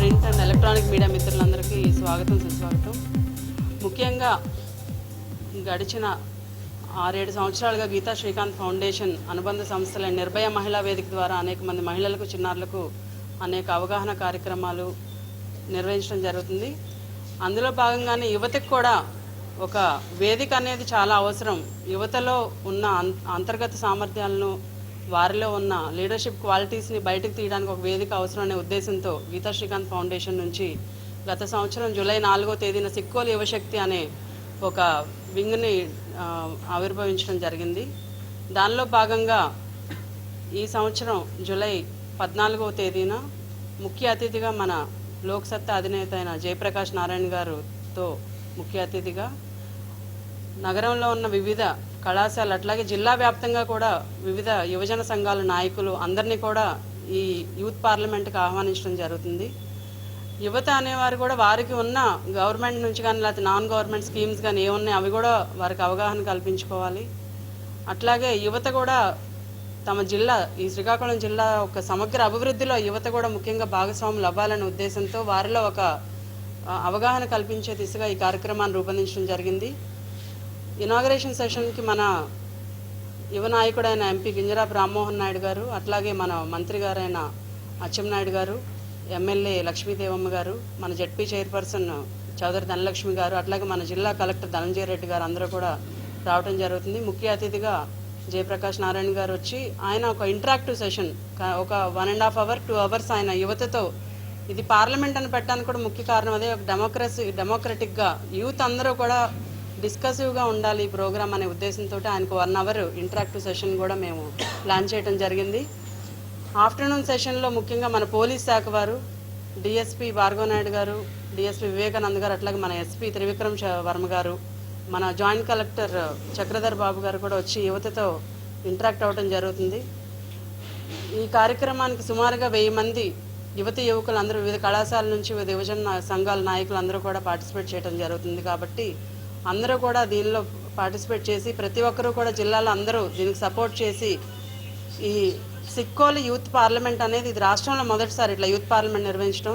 Print and electronic media మిత్రులందరికీ స్వాగతం సుస్వాగతం. ముఖ్యంగా గడిచిన 6-7 సంవత్సరాలుగా గీతా శ్రీకాంత్ ఫౌండేషన్ అనుబంధ సంస్థల నిర్భయ మహిళా వేదిక ద్వారా అనేక మంది మహిళలకు చిన్నారులకు అనేక అవగాహన కార్యక్రమాలు నిర్వహించడం జరుగుతుంది. అందులో భాగంగానే యువతకు కూడా ఒక వేదిక అనేది చాలా అవసరం. యువతలో ఉన్న అంతర్గత సామర్థ్యాలను, వారిలో ఉన్న లీడర్షిప్ క్వాలిటీస్ని బయటకు తీయడానికి ఒక వేదిక అవసరం అనే ఉద్దేశంతో గీతా శ్రీకాంత్ ఫౌండేషన్ నుంచి గత సంవత్సరం జూలై 4వ తేదీన సిక్కోలు యువశక్తి అనే ఒక వింగ్ని ఆవిర్భవించడం జరిగింది. దానిలో భాగంగా ఈ సంవత్సరం జూలై 14వ తేదీన ముఖ్య అతిథిగా మన లోక్సత్తా అధినేత అయిన జయప్రకాష్ నారాయణ గారుతో ముఖ్య అతిథిగా నగరంలో ఉన్న వివిధ కళాశాల అట్లాగే జిల్లా వ్యాప్తంగా కూడా వివిధ యువజన సంఘాల నాయకులు అందరినీ కూడా ఈ యూత్ పార్లమెంట్కి ఆహ్వానించడం జరుగుతుంది. యువత అనేవారు కూడా వారికి ఉన్న గవర్నమెంట్ నుంచి కానీ లేకపోతే నాన్ గవర్నమెంట్ స్కీమ్స్ కానీ ఏమున్నాయి అవి కూడా వారికి అవగాహన కల్పించుకోవాలి. అట్లాగే యువత కూడా తమ జిల్లా ఈ శ్రీకాకుళం జిల్లా ఒక సమగ్ర అభివృద్ధిలో యువత కూడా ముఖ్యంగా భాగస్వాములు అవ్వాలనే ఉద్దేశంతో వారిలో ఒక అవగాహన కల్పించే దిశగా ఈ కార్యక్రమాన్ని రూపొందించడం జరిగింది. ఇనాగరేషన్ సెషన్కి మన యువ నాయకుడైన ఎంపీ గింజరాపు రామ్మోహన్ నాయుడు గారు, అట్లాగే మన మంత్రి గారైన అచ్చెన్నాయుడు గారు, ఎమ్మెల్యే లక్ష్మీదేవమ్మ గారు, మన జెడ్పీ చైర్పర్సన్ చౌదరి ధనలక్ష్మి గారు, అట్లాగే మన జిల్లా కలెక్టర్ ధనంజయ రెడ్డి గారు అందరూ కూడా రావడం జరుగుతుంది. ముఖ్య అతిథిగా జయప్రకాష్ నారాయణ గారు వచ్చి ఆయన ఒక ఇంటరాక్టివ్ సెషన్ ఒక 1.5 hour 2 hours ఆయన యువతతో, ఇది పార్లమెంట్ అని పెట్టడానికి కూడా ముఖ్య కారణం అదే, ఒక డెమోక్రటిక్గా యూత్ అందరూ కూడా డిస్కసివ్గా ఉండాలి ఈ ప్రోగ్రామ్ అనే ఉద్దేశంతో ఆయనకు 1 hour ఇంటరాక్టివ్ సెషన్ కూడా మేము ప్లాన్ చేయడం జరిగింది. ఆఫ్టర్నూన్ సెషన్లో ముఖ్యంగా మన పోలీస్ శాఖ వారు, డిఎస్పీ భార్గవ నాయుడు గారు, డిఎస్పీ వివేకానంద్ గారు, అట్లాగే మన ఎస్పీ త్రివిక్రమ్ వర్మ గారు, మన జాయింట్ కలెక్టర్ చక్రధర్ బాబు గారు కూడా వచ్చి యువతతో ఇంటరాక్ట్ అవ్వడం జరుగుతుంది. ఈ కార్యక్రమానికి సుమారుగా 1000 మంది యువకులు అందరూ వివిధ కళాశాల నుంచి వివిధ యువజన సంఘాల నాయకులు అందరూ కూడా పార్టిసిపేట్ చేయడం జరుగుతుంది. కాబట్టి అందరూ కూడా దీనిలో పార్టిసిపేట్ చేసి ప్రతి ఒక్కరూ కూడా జిల్లాలో అందరూ దీనికి సపోర్ట్ చేసి ఈ సిక్కోలు యూత్ పార్లమెంట్ అనేది ఇది రాష్ట్రంలో మొదటిసారి ఇట్లా యూత్ పార్లమెంట్ నిర్వహించడం.